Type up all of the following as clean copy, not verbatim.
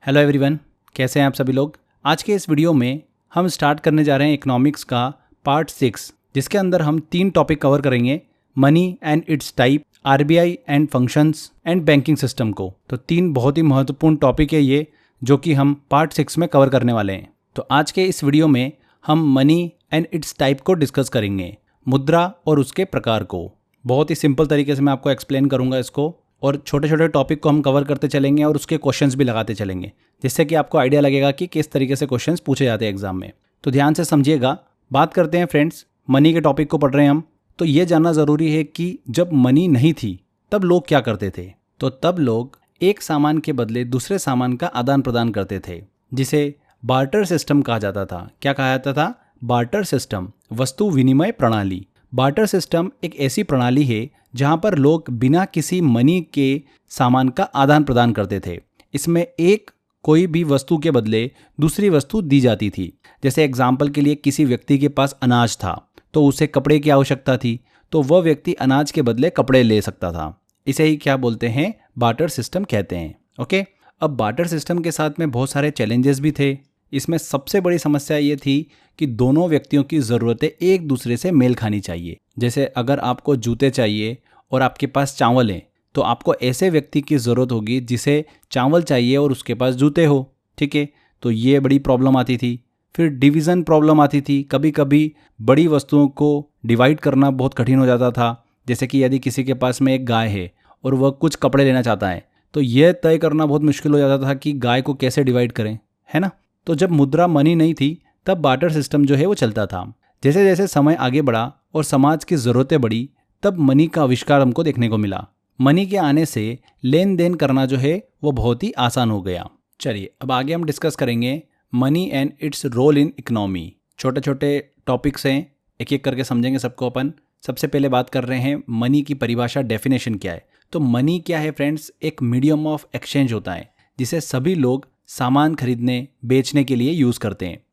Hello everyone, कैसे हैं आप सभी लोग। आज के इस वीडियो में हम स्टार्ट करने जा रहे हैं इकोनॉमिक्स का पार्ट 6, जिसके अंदर हम 3 टॉपिक कवर करेंगे। Money and it's type, RBI and functions and banking system को। तो 3 बहुत ही महत्वपूर्ण टॉपिक है ये, जो कि हम पार्ट 6 में कवर करने वाले हैं। तो आज के इस वीडियो में हम मनी एंड इट्स टाइप को डिस्कस करेंगे, मुद्रा और उसके प्रकार को। बहुत ही सिंपल तरीके से मैं आपको एक्सप्लेन करूंगा इसको, और छोटे छोटे टॉपिक को हम कवर करते चलेंगे और उसके क्वेश्चंस भी लगाते चलेंगे, जिससे कि आपको आइडिया लगेगा कि किस तरीके से क्वेश्चंस पूछे जाते हैं एग्जाम में। तो ध्यान से समझिएगा। बात करते हैं फ्रेंड्स, मनी के टॉपिक को पढ़ रहे हैं हम। तो ये जानना ज़रूरी है कि जब मनी नहीं थी तब लोग क्या करते थे। तो तब लोग एक सामान के बदले दूसरे सामान का आदान प्रदान करते थे, जिसे बार्टर सिस्टम कहा जाता था। क्या कहा जाता था? बार्टर सिस्टम, वस्तु विनिमय प्रणाली। बार्टर सिस्टम एक ऐसी प्रणाली है जहां पर लोग बिना किसी मनी के सामान का आदान प्रदान करते थे। इसमें एक कोई भी वस्तु के बदले दूसरी वस्तु दी जाती थी। जैसे एग्जाम्पल के लिए, किसी व्यक्ति के पास अनाज था तो उसे कपड़े की आवश्यकता थी, तो वह व्यक्ति अनाज के बदले कपड़े ले सकता था। इसे ही क्या बोलते हैं? बार्टर सिस्टम कहते हैं। ओके। अब बार्टर सिस्टम के साथ में बहुत सारे चैलेंजेस भी थे। इसमें सबसे बड़ी समस्या ये थी कि दोनों व्यक्तियों की ज़रूरतें एक दूसरे से मेल खानी चाहिए। जैसे अगर आपको जूते चाहिए और आपके पास चावल है, तो आपको ऐसे व्यक्ति की ज़रूरत होगी जिसे चावल चाहिए और उसके पास जूते हो। ठीक है, तो ये बड़ी प्रॉब्लम आती थी। फिर डिवीज़न प्रॉब्लम आती थी। कभी कभी बड़ी वस्तुओं को डिवाइड करना बहुत कठिन हो जाता था। जैसे कि यदि किसी के पास में एक गाय है और वह कुछ कपड़े लेना चाहता है, तो यह तय करना बहुत मुश्किल हो जाता था कि गाय को कैसे डिवाइड करें, है ना। तो जब मुद्रा मनी नहीं थी तब बार्टर सिस्टम जो है वो चलता था। जैसे जैसे समय आगे बढ़ा और समाज की ज़रूरतें बढ़ी, तब मनी का आविष्कार हमको देखने को मिला। मनी के आने से लेन देन करना जो है वो बहुत ही आसान हो गया। चलिए अब आगे हम डिस्कस करेंगे money and its role in economy. छोटे छोटे टॉपिक्स हैं, एक एक करके समझेंगे सबको अपन। सबसे पहले बात कर रहे हैं मनी की परिभाषा, डेफिनेशन क्या है। तो मनी क्या है फ्रेंड्स? एक मीडियम ऑफ एक्सचेंज होता है जिसे सभी लोग सामान खरीदने बेचने के लिए यूज़ करते हैं।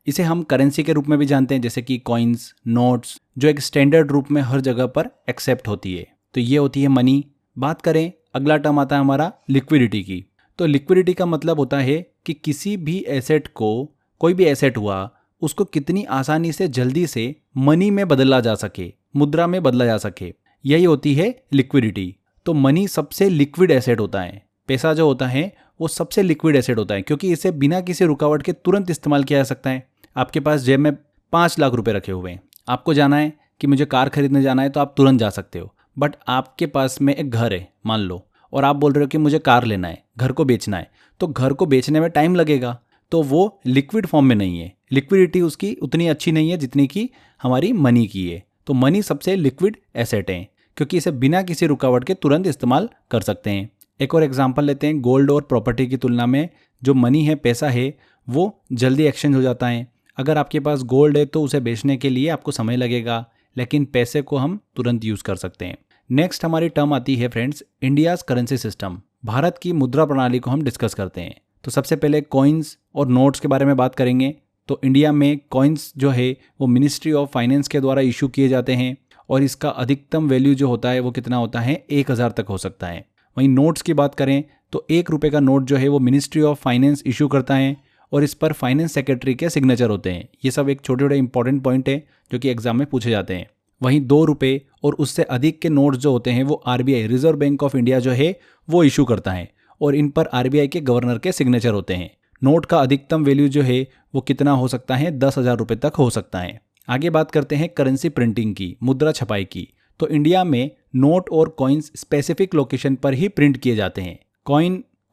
इसे हम करेंसी के रूप में भी जानते हैं, जैसे कि कॉइन्स, नोट्स, जो एक स्टैंडर्ड रूप में हर जगह पर एक्सेप्ट होती है। तो ये होती है मनी। बात करें, अगला टर्म आता है हमारा लिक्विडिटी की। तो लिक्विडिटी का मतलब होता है कि किसी भी एसेट को, कोई भी एसेट हुआ, उसको कितनी आसानी से जल्दी से मनी में बदला जा सके, मुद्रा में बदला जा सके, यही होती है लिक्विडिटी। तो मनी सबसे लिक्विड एसेट होता है। पैसा जो होता है वो सबसे लिक्विड एसेट होता है, क्योंकि इसे बिना किसी रुकावट के तुरंत इस्तेमाल किया जा सकता है। आपके पास जेब में 5 लाख रुपए रखे हुए हैं, आपको जाना है कि मुझे कार खरीदने जाना है, तो आप तुरंत जा सकते हो। बट आपके पास में एक घर है मान लो, और आप बोल रहे हो कि मुझे कार लेना है, घर को बेचना है, तो घर को बेचने में टाइम लगेगा, तो वो लिक्विड फॉर्म में नहीं है। लिक्विडिटी उसकी उतनी अच्छी नहीं है जितनी कि हमारी मनी की है। तो मनी सबसे लिक्विड एसेट है, क्योंकि इसे बिना किसी रुकावट के तुरंत इस्तेमाल कर सकते हैं। एक और एग्जाम्पल लेते हैं। गोल्ड और प्रॉपर्टी की तुलना में जो मनी है, पैसा है, वो जल्दी एक्सचेंज हो जाता है। अगर आपके पास गोल्ड है तो उसे बेचने के लिए आपको समय लगेगा, लेकिन पैसे को हम तुरंत यूज़ कर सकते हैं। नेक्स्ट हमारी टर्म आती है friends, India's currency system. Bharat की मुद्रा प्रणाली को हम डिस्कस करते हैं। तो सबसे पहले कॉइन्स और नोट्स के बारे में बात करेंगे। तो इंडिया में कॉइन्स जो है वो मिनिस्ट्री ऑफ फाइनेंस के द्वारा इशू किए जाते हैं, और इसका अधिकतम वैल्यू जो होता है वो कितना होता है? 1000 तक हो सकता है। वहीं नोट्स की बात करें तो 1 रुपये का नोट जो है वो मिनिस्ट्री ऑफ फाइनेंस इशू करता है, और इस पर फाइनेंस सेक्रेटरी के सिग्नेचर होते हैं। ये सब एक छोटे छोटे इंपॉर्टेंट पॉइंट है जो कि एग्जाम में पूछे जाते हैं। वहीं 2 रुपये और उससे अधिक के नोट्स जो होते हैं वो RBI, reserve bank of India जो है वो इशू करता है, और इन पर आरबीआई के गवर्नर के सिग्नेचर होते हैं। नोट का अधिकतम वैल्यू जो है वो कितना हो सकता है? 10,000 रुपये तक हो सकता है। आगे बात करते हैं करेंसी प्रिंटिंग की, मुद्रा छपाई की। तो इंडिया में नोट और कॉइन्स स्पेसिफिक लोकेशन पर ही प्रिंट किए जाते हैं।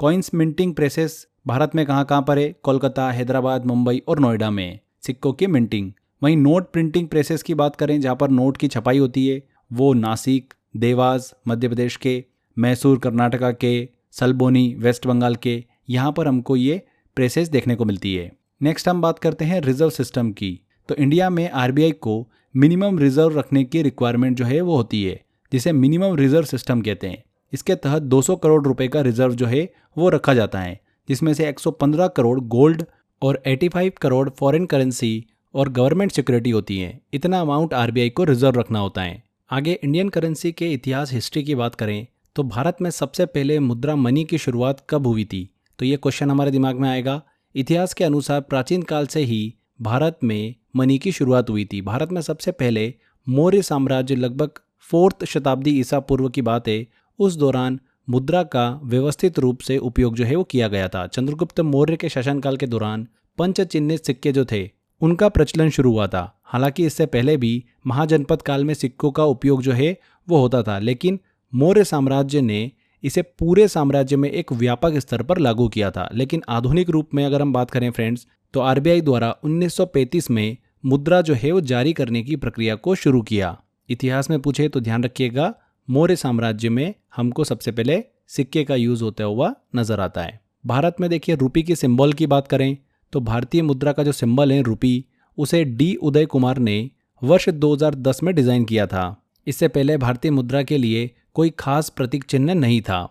कॉइन्स मिंटिंग प्रेसेस भारत में कहाँ कहाँ पर है? कोलकाता, हैदराबाद, मुंबई और नोएडा में सिक्कों की मिंटिंग। वहीं नोट प्रिंटिंग प्रेसेस की बात करें जहाँ पर नोट की छपाई होती है, वो नासिक, देवास मध्य प्रदेश के, मैसूर कर्नाटका के, सलबोनी वेस्ट बंगाल के, यहाँ पर हमको ये प्रेसेस देखने को मिलती है। नेक्स्ट हम बात करते हैं रिजर्व सिस्टम की। तो इंडिया में आरबीआई को मिनिमम रिजर्व रखने की रिक्वायरमेंट जो है वो होती है, जिसे मिनिमम रिजर्व सिस्टम कहते हैं। इसके तहत 200 करोड़ रुपए का रिजर्व जो है वो रखा जाता है, जिसमें से 115 करोड़ गोल्ड और 85 करोड़ फॉरेन करेंसी और गवर्नमेंट सिक्योरिटी होती है। इतना अमाउंट आरबीआई को रिजर्व रखना होता है। आगे इंडियन करेंसी के इतिहास, हिस्ट्री की बात करें तो भारत में सबसे पहले मुद्रा मनी की शुरुआत कब हुई थी? तो ये क्वेश्चन हमारे दिमाग में आएगा। इतिहास के अनुसार प्राचीन काल से ही भारत में मनी की शुरुआत हुई थी। भारत में सबसे पहले मौर्य साम्राज्य लगभग 4th शताब्दी ईसा पूर्व की बात है, उस दौरान मुद्रा का व्यवस्थित रूप से उपयोग जो है वो किया गया था। चंद्रगुप्त मौर्य के शासनकाल के दौरान पंचचिह्नित सिक्के जो थे उनका प्रचलन शुरू हुआ था। हालांकि इससे पहले भी महाजनपद काल में सिक्कों का उपयोग जो है वो होता था, लेकिन मौर्य साम्राज्य ने इसे पूरे साम्राज्य में एक व्यापक स्तर पर लागू किया था। लेकिन आधुनिक रूप में अगर हम बात करें फ्रेंड्स, तो आरबीआई द्वारा 1935 में मुद्रा जो है वो जारी करने की प्रक्रिया को शुरू किया। इतिहास में पूछे तो ध्यान रखिएगा, मौर्य साम्राज्य में हमको सबसे पहले सिक्के का यूज होता हुआ नजर आता है। भारत में देखिए रुपी की सिंबल की बात करें तो भारतीय मुद्रा का जो सिंबल है रुपी, उसे डी उदय कुमार ने वर्ष 2010 में डिजाइन किया था। इससे पहले भारतीय मुद्रा के लिए कोई खास प्रतीक चिन्ह नहीं था।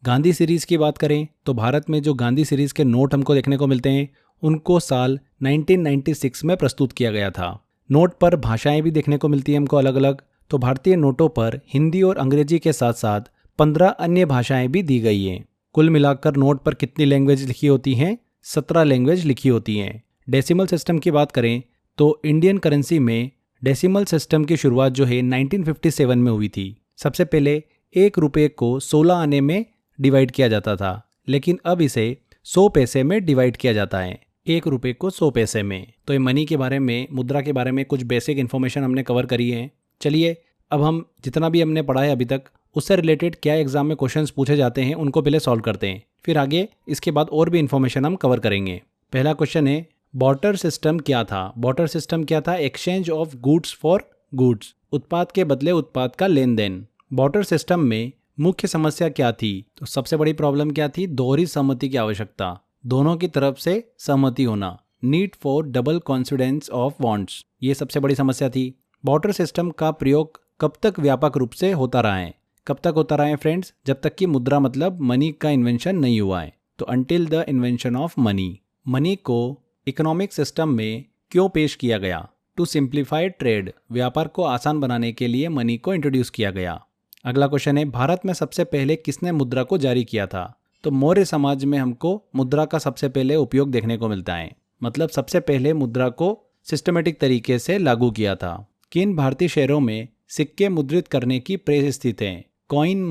गांधी सीरीज की बात करें तो भारत में जो गांधी सीरीज के नोट हमको देखने को मिलते हैं उनको साल 1996 में प्रस्तुत किया गया था। नोट पर भाषाएं भी देखने को मिलती है हमको अलग अलग। तो भारतीय नोटों पर हिंदी और अंग्रेजी के साथ साथ 15 अन्य भाषाएं भी दी गई हैं। कुल मिलाकर नोट पर कितनी लैंग्वेज लिखी होती हैं? 17 लैंग्वेज लिखी होती हैं। डेसिमल सिस्टम की बात करें तो इंडियन करेंसी में डेसिमल सिस्टम की शुरुआत जो है 1957 में हुई थी। सबसे पहले 1 रुपये को 16 आने में डिवाइड किया जाता था, लेकिन अब इसे 100 पैसे में डिवाइड किया जाता है। 1 रुपये को 100 पैसे में। तो ये मनी के बारे में, मुद्रा के बारे में कुछ बेसिक इन्फॉर्मेशन हमने कवर करी है। चलिए अब हम जितना भी हमने पढ़ा है अभी तक उससे रिलेटेड क्या एग्जाम में क्वेश्चंस पूछे जाते हैं उनको पहले सॉल्व करते हैं, फिर आगे इसके बाद और भी इन्फॉर्मेशन हम कवर करेंगे। पहला क्वेश्चन है, बार्टर सिस्टम क्या था? बार्टर सिस्टम क्या था? Exchange of goods for goods, उत्पाद के बदले उत्पाद का लेन देन। बार्टर सिस्टम में मुख्य समस्या क्या थी? तो सबसे बड़ी प्रॉब्लम क्या थी? दोहरी सहमति की आवश्यकता, दोनों की तरफ से सहमति होना, need for double confidence of wants, ये सबसे बड़ी समस्या थी। बार्टर सिस्टम का प्रयोग कब तक व्यापक रूप से होता रहा है? कब तक होता रहा है फ्रेंड्स? जब तक कि मुद्रा मतलब मनी का इन्वेंशन नहीं हुआ है। तो until the invention of money. Money को इकोनॉमिक सिस्टम में क्यों पेश किया गया? टू सिंप्लीफाई ट्रेड, व्यापार को आसान बनाने के लिए मनी को इंट्रोड्यूस किया गया। अगला क्वेश्चन है, भारत में सबसे पहले किसने मुद्रा को जारी किया था? तो मौर्य समाज में हमको मुद्रा का सबसे पहले उपयोग देखने को मिलता है, मतलब सबसे पहले मुद्रा को सिस्टमेटिक तरीके से लागू किया था। किन भारतीय शहरों में सिक्के मुद्रित करने की प्रेस स्थित है? कॉइन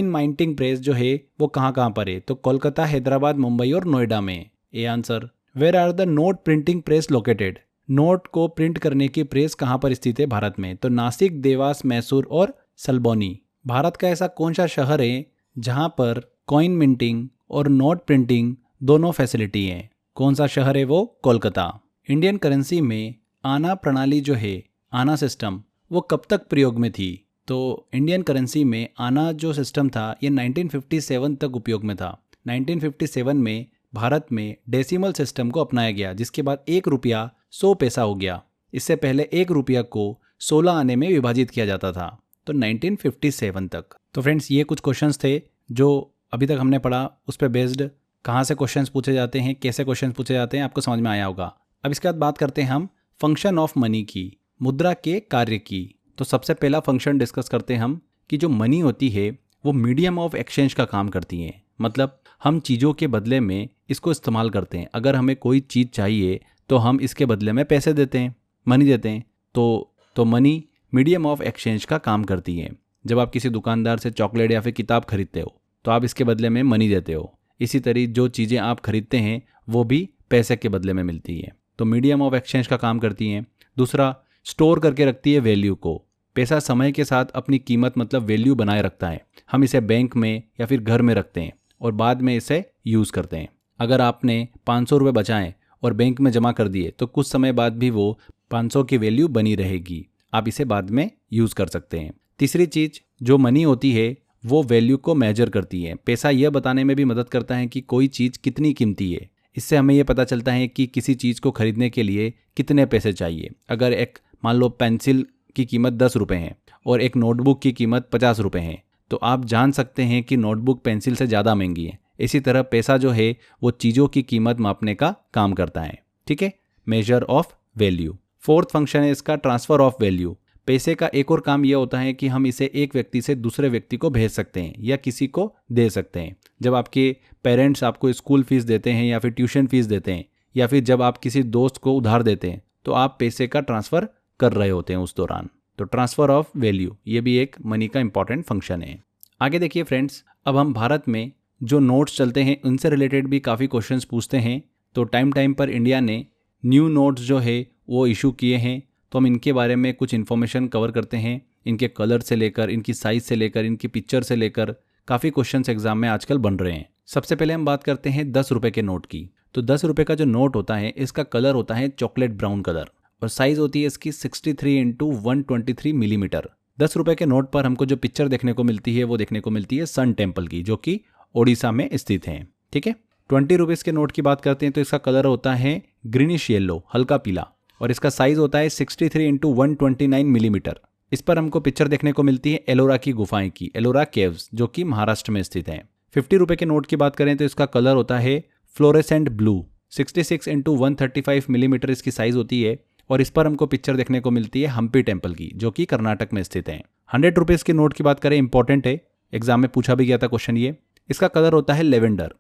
माइंटिंग प्रेस जो है वो कहाँ पर है? तो कोलकाता, हैदराबाद, मुंबई और नोएडा में। A answer. Where are the note printing press located, note को प्रिंट करने की प्रेस कहाँ पर स्थित है भारत में? तो नासिक, देवास, मैसूर और सल्बोनी। भारत का ऐसा कौन सा शहर है जहाँ पर कॉइन मिंटिंग और नोट प्रिंटिंग दोनों फैसिलिटी है? कौन सा शहर है वो? कोलकाता। इंडियन करेंसी में आना प्रणाली जो है, आना सिस्टम, वो कब तक प्रयोग में थी? तो इंडियन करेंसी में आना जो सिस्टम था ये 1957 तक उपयोग में था। 1957 में भारत में डेसिमल सिस्टम को अपनाया गया, जिसके बाद 1 रुपया 100 पैसा हो गया। इससे पहले 1 रुपया को 16 आने में विभाजित किया जाता था, तो 1957 तक। तो फ्रेंड्स ये कुछ क्वेश्चंस थे जो अभी तक हमने पढ़ा, उस पर बेस्ड कहाँ से क्वेश्चंस पूछे जाते हैं, कैसे क्वेश्चंस पूछे जाते हैं, आपको समझ में आया होगा। अब इसके बाद बात करते हैं हम फंक्शन ऑफ मनी की, मुद्रा के कार्य की। तो सबसे पहला फंक्शन डिस्कस करते हैं हम कि जो मनी होती है वो मीडियम ऑफ एक्सचेंज का काम करती है। मतलब हम चीज़ों के बदले में इसको इस्तेमाल करते हैं। अगर हमें कोई चीज़ चाहिए तो हम इसके बदले में पैसे देते हैं, मनी देते हैं। तो मनी मीडियम ऑफ एक्सचेंज का काम करती है। जब आप किसी दुकानदार से चॉकलेट या फिर किताब खरीदते हो तो आप इसके बदले में मनी देते हो। इसी तरह जो चीज़ें आप खरीदते हैं वो भी पैसे के बदले में मिलती है, तो मीडियम ऑफ एक्सचेंज का काम करती हैं। दूसरा, स्टोर करके रखती है वैल्यू को। पैसा समय के साथ अपनी कीमत मतलब वैल्यू बनाए रखता है। हम इसे बैंक में या फिर घर में रखते हैं और बाद में इसे यूज़ करते हैं। अगर आपने 500 रुपये बचाएं और बैंक में जमा कर दिए तो कुछ समय बाद भी वो 500 की वैल्यू बनी रहेगी, आप इसे बाद में यूज़ कर सकते हैं। तीसरी चीज़ जो मनी होती है वो वैल्यू को मेजर करती है। पैसा यह बताने में भी मदद करता है कि कोई चीज़ कितनी कीमती है। इससे हमें यह पता चलता है कि किसी चीज़ को खरीदने के लिए कितने पैसे चाहिए। अगर एक मान लो पेंसिल की कीमत 10 रुपये है और एक नोटबुक की कीमत 50 रुपये है, तो आप जान सकते हैं कि नोटबुक पेंसिल से ज़्यादा महंगी है। इसी तरह पैसा जो है वो चीज़ों की कीमत मापने का काम करता है। ठीक है, measure of value. Fourth function है इसका ट्रांसफ़र ऑफ वैल्यू। पैसे का एक और काम यह होता है कि हम इसे एक व्यक्ति से दूसरे व्यक्ति को भेज सकते हैं या किसी को दे सकते हैं। जब आपके पेरेंट्स आपको स्कूल फीस देते हैं या फिर ट्यूशन फीस देते हैं या फिर जब आप किसी दोस्त को उधार देते हैं तो आप पैसे का ट्रांसफ़र कर रहे होते हैं उस दौरान। तो ट्रांसफ़र ऑफ वैल्यू ये भी एक मनी का इंपॉर्टेंट फंक्शन है। आगे देखिए फ्रेंड्स, अब हम भारत में जो नोट्स चलते हैं उनसे रिलेटेड भी काफ़ी क्वेश्चंस पूछते हैं। तो टाइम पर इंडिया ने न्यू नोट्स जो है वो इशू किए हैं, तो हम इनके बारे में कुछ इन्फॉर्मेशन कवर करते हैं। इनके कलर से लेकर, इनकी साइज़ से लेकर, इनकी पिक्चर से लेकर काफ़ी क्वेश्चंस एग्जाम में आजकल बन रहे हैं। सबसे पहले हम बात करते हैं 10 रुपये के नोट की। तो 10 रुपये का जो नोट होता है इसका कलर होता है चॉकलेट ब्राउन कलर और साइज़ होती है इसकी 63 इंटू 123 मिलीमीटर। 10 रुपये के नोट पर हमको जो पिक्चर देखने को मिलती है वो देखने को मिलती है सन टेम्पल की, जो कि ओडिशा में स्थित है। ठीक है। 20 रुपीज़ के नोट की बात करते हैं तो इसका कलर होता है ग्रीनिश येलो, हल्का पीला, और इसका साइज होता है 63 इंटू 129 मिलीमीटर। इस पर हमको पिक्चर देखने को मिलती है एलोरा की गुफाएं की, एलोरा केव्स, जो कि महाराष्ट्र में स्थित है। 50 रुपये के नोट की बात करें तो इसका कलर होता है फ्लोरेसेंट ब्लू, 66 इंटू 135 मिलीमीटर इसकी साइज होती है और इस पर हमको पिक्चर देखने को मिलती है हम्पी टेम्पल की, जो कि कर्नाटक में स्थित है। 100 रुपीज़ के नोट की बात करें, इंपॉर्टेंट है, एग्जाम में पूछा भी गया था क्वेश्चन ये। इसका कलर होता है लेवेंडर,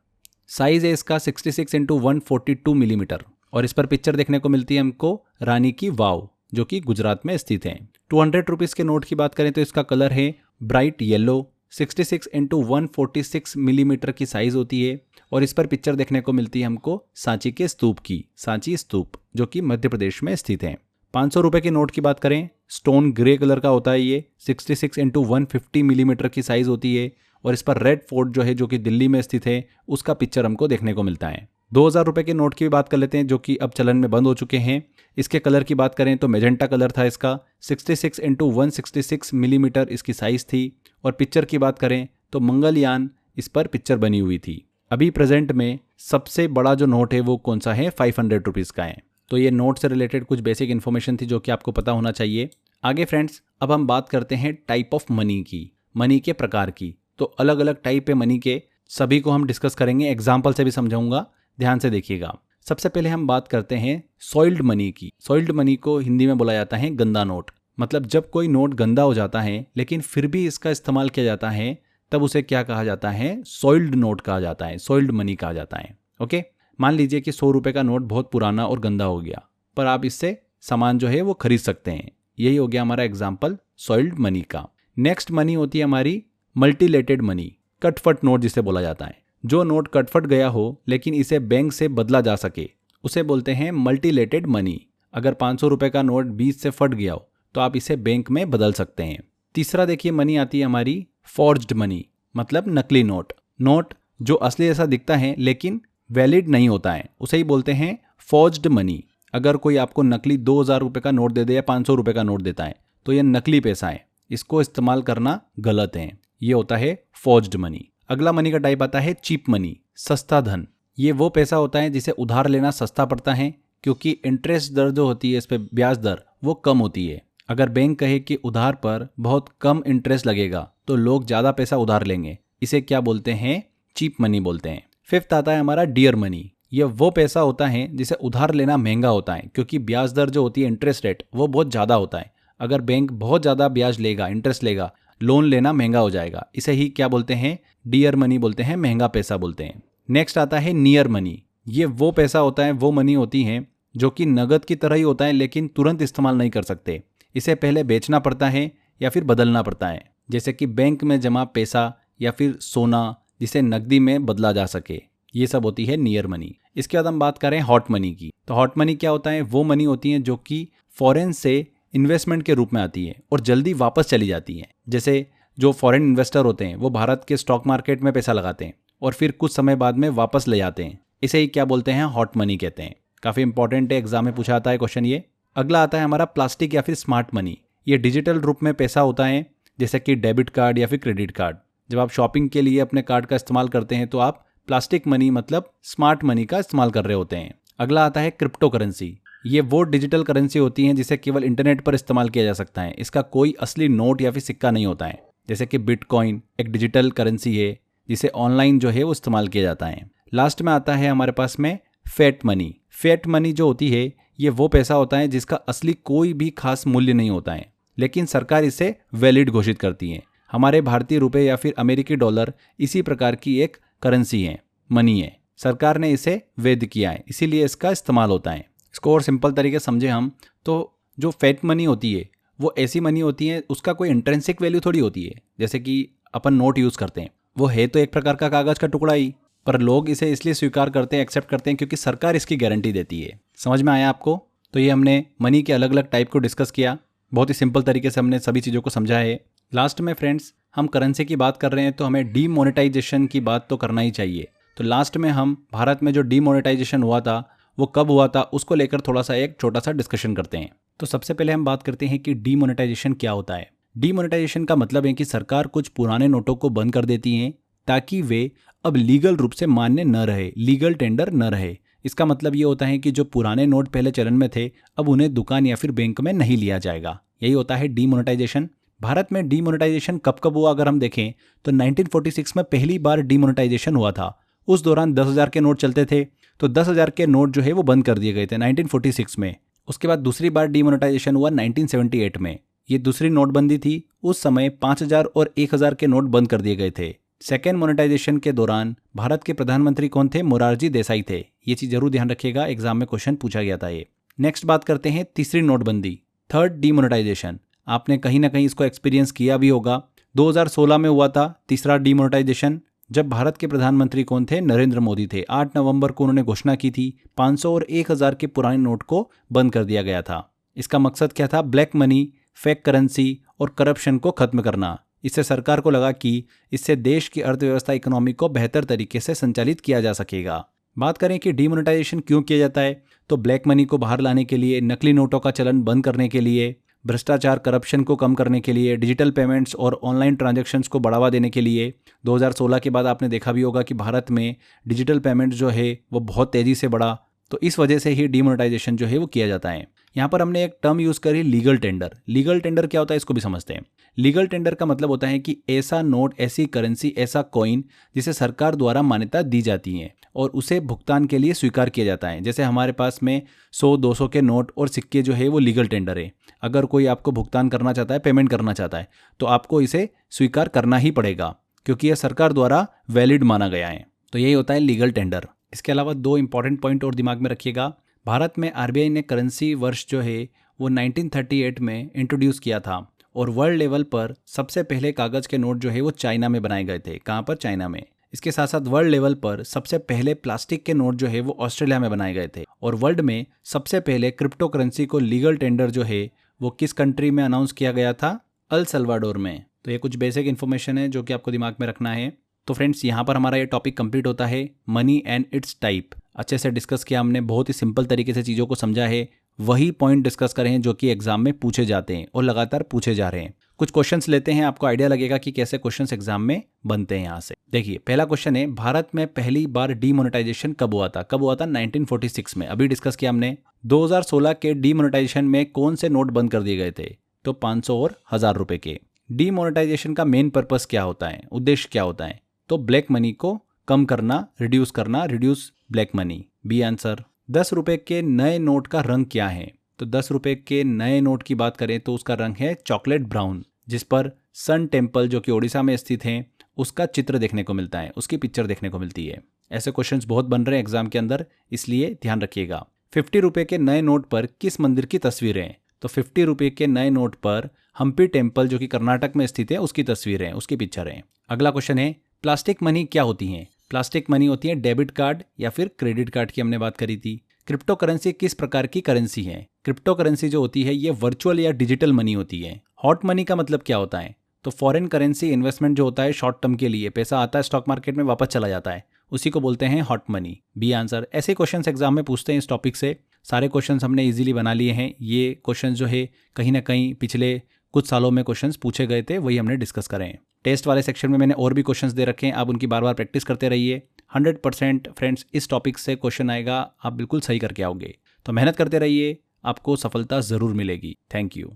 साइज है इसका 66 इंटू 142 मिलीमीटर और इस पर पिक्चर देखने को मिलती है हमको रानी की वाव, जो कि गुजरात में स्थित है। 200 रुपीज़ के नोट की बात करें तो इसका कलर है ब्राइट येलो, 66 इंटू 146 मिलीमीटर की साइज होती है और इस पर पिक्चर देखने को मिलती है हमको सांची के स्तूप की, सांची स्तूप, जो कि मध्य प्रदेश में स्थित है। 500 रुपये के नोट की बात करें, स्टोन ग्रे कलर का होता है ये, 66 इंटू 150 मिलीमीटर की साइज होती है और इस पर रेड फोर्ट जो है, जो कि दिल्ली में स्थित है, उसका पिक्चर हमको देखने को मिलता है। 2000 रुपये के नोट की भी बात कर लेते हैं, जो कि अब चलन में बंद हो चुके हैं। इसके कलर की बात करें तो मेजेंटा कलर था इसका, 66 इंटू 166 मिलीमीटर इसकी साइज थी और पिक्चर की बात करें तो मंगलयान इस पर पिक्चर बनी हुई थी। अभी प्रेजेंट में सबसे बड़ा जो नोट है वो कौन सा है, 500 रुपीज़ का है। तो ये नोट से रिलेटेड कुछ बेसिक इन्फॉर्मेशन थी जो कि आपको पता होना चाहिए। आगे फ्रेंड्स, अब हम बात करते हैं टाइप ऑफ मनी की, मनी के प्रकार की। तो अलग अलग टाइप है मनी के, सभी को हम डिस्कस करेंगे, एग्जाम्पल से भी समझाऊंगा, ध्यान से देखिएगा। सबसे पहले हम बात करते हैं सॉइल्ड मनी की। सॉइल्ड मनी को हिंदी में बोला जाता है गंदा नोट। मतलब जब कोई नोट गंदा हो जाता है लेकिन फिर भी इसका इस्तेमाल किया जाता है, तब उसे क्या कहा जाता है, सॉइल्ड नोट कहा जाता है, सॉइल्ड मनी कहा जाता है। ओके, मान लीजिए कि 100 रुपये का नोट बहुत पुराना और गंदा हो गया, पर आप इससे सामान जो है वो खरीद सकते हैं। यही हो गया हमारा एग्जाम्पल सॉइल्ड मनी का। नेक्स्ट मनी होती है हमारी मल्टीलेटेड मनी, कटफट नोट जिसे बोला जाता है। जो नोट कटफट गया हो लेकिन इसे बैंक से बदला जा सके, उसे बोलते हैं मल्टीलेटेड मनी। अगर 500 रुपये का नोट बीच से फट गया हो तो आप इसे बैंक में बदल सकते हैं। तीसरा देखिए मनी आती है हमारी फॉर्ज्ड मनी, मतलब नकली नोट। नोट जो असली जैसा दिखता है लेकिन वैलिड नहीं होता है, उसे ही बोलते हैं फॉर्ज्ड मनी। अगर कोई आपको नकली 2000 रुपये का नोट दे दे या 500 रुपये का नोट देता है तो यह नकली पैसा है, इसको इस्तेमाल करना गलत है। ये होता है फॉर्ज्ड मनी। अगला मनी का टाइप आता है चीप मनी, सस्ता धन। ये वो पैसा होता है जिसे उधार लेना सस्ता पड़ता है क्योंकि इंटरेस्ट दर जो होती है, इस पे ब्याज दर वो कम होती है। अगर बैंक कहे कि उधार पर बहुत कम इंटरेस्ट लगेगा तो लोग ज़्यादा पैसा उधार लेंगे, इसे क्या बोलते हैं, चीप मनी बोलते हैं। फिफ्थ आता है हमारा डियर मनी। यह वो पैसा होता है जिसे उधार लेना महंगा होता है क्योंकि ब्याज दर जो होती है, इंटरेस्ट रेट, वो बहुत ज़्यादा होता है। अगर बैंक बहुत ज़्यादा ब्याज लेगा, इंटरेस्ट लेगा, लोन लेना महंगा हो जाएगा। इसे ही क्या बोलते हैं, डियर मनी बोलते हैं, महंगा पैसा बोलते हैं। नेक्स्ट आता है नियर मनी। ये वो पैसा होता है, वो मनी होती है जो कि नगद की तरह ही होता है लेकिन तुरंत इस्तेमाल नहीं कर सकते। इसे पहले बेचना पड़ता है या फिर बदलना पड़ता है, जैसे कि बैंक में जमा पैसा या फिर सोना जिसे नकदी में बदला जा सके। ये सब होती है नियर मनी। इसके बाद हम बात करें हॉट मनी की। तो हॉट मनी क्या होता है, वो मनी होती है जो कि फॉरेन से इन्वेस्टमेंट के रूप में आती है और जल्दी वापस चली जाती है। जैसे जो फॉरेन इन्वेस्टर होते हैं वो भारत के स्टॉक मार्केट में पैसा लगाते हैं और फिर कुछ समय बाद में वापस ले जाते हैं। इसे ही क्या बोलते हैं, हॉट मनी कहते हैं। काफ़ी इंपॉर्टेंट है, एग्जाम में पूछा आता है क्वेश्चन ये। अगला आता है हमारा प्लास्टिक या फिर स्मार्ट मनी। ये डिजिटल रूप में पैसा होता है, जैसे कि डेबिट कार्ड या फिर क्रेडिट कार्ड। जब आप शॉपिंग के लिए अपने कार्ड का इस्तेमाल करते हैं तो आप प्लास्टिक मनी मतलब स्मार्ट मनी का इस्तेमाल कर रहे होते हैं। अगला आता है क्रिप्टो करेंसी। ये वो डिजिटल करेंसी होती हैं जिसे केवल इंटरनेट पर इस्तेमाल किया जा सकता है। इसका कोई असली नोट या फिर सिक्का नहीं होता है। जैसे कि बिटकॉइन एक डिजिटल करेंसी है जिसे ऑनलाइन जो है वो इस्तेमाल किया जाता है। लास्ट में आता है हमारे पास में फैट मनी। फैट मनी जो होती है ये वो पैसा होता है जिसका असली कोई भी खास मूल्य नहीं होता है। लेकिन सरकार इसे वैलिड घोषित करती है। हमारे भारतीय रुपए या फिर अमेरिकी डॉलर इसी प्रकार की एक करेंसी है, मनी है। सरकार ने इसे वैध किया है, इसीलिए इसका इस्तेमाल होता है। इसको और सिंपल तरीके से समझे हम तो जो फैट मनी होती है वो ऐसी मनी होती है, उसका कोई इंट्रिंसिक वैल्यू थोड़ी होती है। जैसे कि अपन नोट यूज़ करते हैं, वो है तो एक प्रकार का कागज़ का टुकड़ा ही, पर लोग इसे इसलिए स्वीकार करते हैं, एक्सेप्ट करते हैं क्योंकि सरकार इसकी गारंटी देती है। समझ में आया आपको? तो ये हमने मनी के अलग अलग टाइप को डिस्कस किया, बहुत ही सिंपल तरीके से हमने सभी चीज़ों को समझा है। लास्ट में फ्रेंड्स हम करेंसी की बात कर रहे हैं तो हमें डीमोनेटाइजेशन की बात तो करना ही चाहिए। तो लास्ट में हम भारत में जो डीमोनेटाइजेशन हुआ था वो कब हुआ था उसको लेकर थोड़ा सा एक छोटा सा डिस्कशन करते हैं। तो सबसे पहले हम बात करते हैं कि डीमोनेटाइजेशन क्या होता है। डीमोनेटाइजेशन का मतलब है कि सरकार कुछ पुराने नोटों को बंद कर देती है ताकि वे अब लीगल रूप से मान्य न रहे, लीगल टेंडर न रहे। इसका मतलब ये होता है कि जो पुराने नोट पहले चलन में थे अब उन्हें दुकान या फिर बैंक में नहीं लिया जाएगा। यही होता है डीमोनेटाइजेशन। भारत में डीमोनेटाइजेशन कब कब हुआ अगर हम देखें तो 1946 में पहली बार डीमोनेटाइजेशन हुआ था। उस दौरान 10,000 के नोट चलते थे, तो 10,000 के नोट जो है वो बंद कर दिए गए थे 1946 में। उसके बाद दूसरी बार डीमोनेटाइजेशन हुआ 1978 में। ये दूसरी नोटबंदी थी। उस समय 5,000 और 1,000 के नोट बंद कर दिए गए थे। सेकेंड मोनेटाइजेशन के दौरान भारत के प्रधानमंत्री कौन थे? मोरारजी देसाई थे। ये चीज़ जरूर ध्यान रखिएगा, एग्जाम में क्वेश्चन पूछा गया था ये। नेक्स्ट बात करते हैं तीसरी नोटबंदी, थर्ड डीमोनेटाइजेशन। आपने कहीं ना कहीं इसको एक्सपीरियंस किया भी होगा। 2016 में हुआ था तीसरा डीमोनेटाइजेशन, जब भारत के प्रधानमंत्री कौन थे? नरेंद्र मोदी थे। 8 नवंबर को उन्होंने घोषणा की थी 500 और 1,000 के पुराने नोट को बंद कर दिया गया था। इसका मकसद क्या था? ब्लैक मनी, फेक करेंसी और करप्शन को खत्म करना। इससे सरकार को लगा कि इससे देश की अर्थव्यवस्था, इकोनॉमी को बेहतर तरीके से संचालित किया जा सकेगा। बात करें कि डीमोनेटाइजेशन क्यों किया जाता है, तो ब्लैक मनी को बाहर लाने के लिए, नकली नोटों का चलन बंद करने के लिए, भ्रष्टाचार करप्शन को कम करने के लिए, डिजिटल पेमेंट्स और ऑनलाइन ट्रांजैक्शंस को बढ़ावा देने के लिए। 2016 के बाद आपने देखा भी होगा कि भारत में डिजिटल पेमेंट्स जो है वो बहुत तेज़ी से बढ़ा, तो इस वजह से ही डीमोनेटाइजेशन जो है वो किया जाता है। यहाँ पर हमने एक टर्म यूज़ करी, लीगल टेंडर। लीगल टेंडर क्या होता है इसको भी समझते हैं। लीगल टेंडर का मतलब होता है कि ऐसा नोट, ऐसी करेंसी, ऐसा कॉइन जिसे सरकार द्वारा मान्यता दी जाती है और उसे भुगतान के लिए स्वीकार किया जाता है। जैसे हमारे पास में 100, 200 के नोट और सिक्के जो है वो लीगल टेंडर है। अगर कोई आपको भुगतान करना चाहता है, पेमेंट करना चाहता है, तो आपको इसे स्वीकार करना ही पड़ेगा क्योंकि यह सरकार द्वारा वैलिड माना गया है। तो यही होता है लीगल टेंडर। इसके अलावा 2 इंपॉर्टेंट पॉइंट और दिमाग में रखिएगा। भारत में आरबीआई ने करेंसी वर्ष जो है वो 1938 में इंट्रोड्यूस किया था और वर्ल्ड लेवल पर सबसे पहले कागज़ के नोट जो है वो चाइना में बनाए गए थे। कहाँ पर? चाइना में। इसके साथ साथ वर्ल्ड लेवल पर सबसे पहले प्लास्टिक के नोट जो है वो ऑस्ट्रेलिया में बनाए गए थे। और वर्ल्ड में सबसे पहले क्रिप्टो करेंसी को लीगल टेंडर जो है वो किस कंट्री में अनाउंस किया गया था? अल सल्वाडोर में। तो ये कुछ बेसिक इन्फॉर्मेशन है जो कि आपको दिमाग में रखना है। तो फ्रेंड्स यहाँ पर हमारा ये टॉपिक कंप्लीट होता है, मनी एंड इट्स टाइप। अच्छे से डिस्कस किया हमने, बहुत ही सिंपल तरीके से चीज़ों को समझा है। वही पॉइंट डिस्कस करें हैं जो कि एग्जाम में पूछे जाते हैं और लगातार पूछे जा रहे हैं। कुछ क्वेश्चंस लेते हैं, आपको आइडिया लगेगा कि कैसे क्वेश्चंस एग्जाम में बनते हैं। यहाँ से देखिए, पहला क्वेश्चन है, भारत में पहली बार डीमोनेटाइजेशन कब हुआ था? कब हुआ था? 1946 में। अभी डिस्कस किया हमने। 2016 के डीमोनेटाइजेशन में कौन से नोट बंद कर दिए गए थे? तो 500 और 1,000 रुपए के। डीमोनेटाइजेशन का मेन पर्पस क्या होता है, उद्देश्य क्या होता है? तो ब्लैक मनी को कम करना, रिड्यूस करना, reduce black money. B answer. 10 रुपए के नए नोट का रंग क्या है? तो 10 रुपए के नए नोट की बात करें तो उसका रंग है चॉकलेट ब्राउन, जिस पर सन टेम्पल जो कि ओडिशा में स्थित है उसका चित्र देखने को मिलता है, उसकी पिक्चर देखने को मिलती है। ऐसे क्वेश्चंस बहुत बन रहे हैं एग्जाम के अंदर, इसलिए ध्यान रखिएगा। 50 रुपए के नए नोट पर किस मंदिर की तस्वीर है? तो 50 रुपए के नए नोट पर हम्पी टेम्पल जो कि कर्नाटक में स्थित है उसकी तस्वीर है, उसकी पिक्चर है। अगला क्वेश्चन है, प्लास्टिक मनी क्या होती है? प्लास्टिक मनी होती है डेबिट कार्ड या फिर क्रेडिट कार्ड की हमने बात करी थी। क्रिप्टो करेंसी किस प्रकार की करेंसी है? क्रिप्टो करेंसी जो होती है ये वर्चुअल या डिजिटल मनी होती है। हॉट मनी का मतलब क्या होता है? तो फॉरेन करेंसी इन्वेस्टमेंट जो होता है शॉर्ट टर्म के लिए, पैसा आता है स्टॉक मार्केट में वापस चला जाता है, उसी को बोलते हैं हॉट मनी। B answer. ऐसे क्वेश्चंस एग्जाम में पूछते हैं इस टॉपिक से। सारे क्वेश्चंस हमने इजीली बना लिए हैं। ये क्वेश्चंस जो है कहीं ना कहीं पिछले कुछ सालों में क्वेश्चंस पूछे गए थे, वही हमने डिस्कस करें हैं। टेस्ट वाले सेक्शन में मैंने और भी क्वेश्चंस दे रखे हैं, आप उनकी बार बार प्रैक्टिस करते रहिए। 100% फ्रेंड्स इस टॉपिक से क्वेश्चन आएगा, आप बिल्कुल सही करके आओगे। तो मेहनत करते रहिए, आपको सफलता ज़रूर मिलेगी। Thank you.